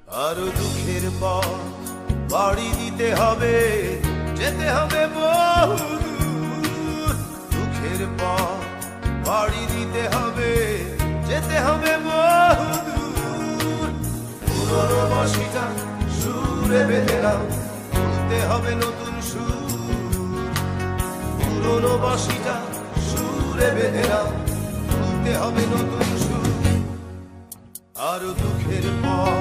আরো দুঃখের পর বাড়ি দিতে হবে, যেতে হবে বহু দূর। দুঃখের পর বাড়ি দিতে হবে, যেতে হবে বহু দূর। পুরনো বাঁশিটা সুরে বেঁধে নাও, তুলতে হবে নতুন সুর। পুরনো বাঁশিটা সুরে বেঁধে নাও, তুলতে হবে নতুন সুর। আরো দুঃখের পর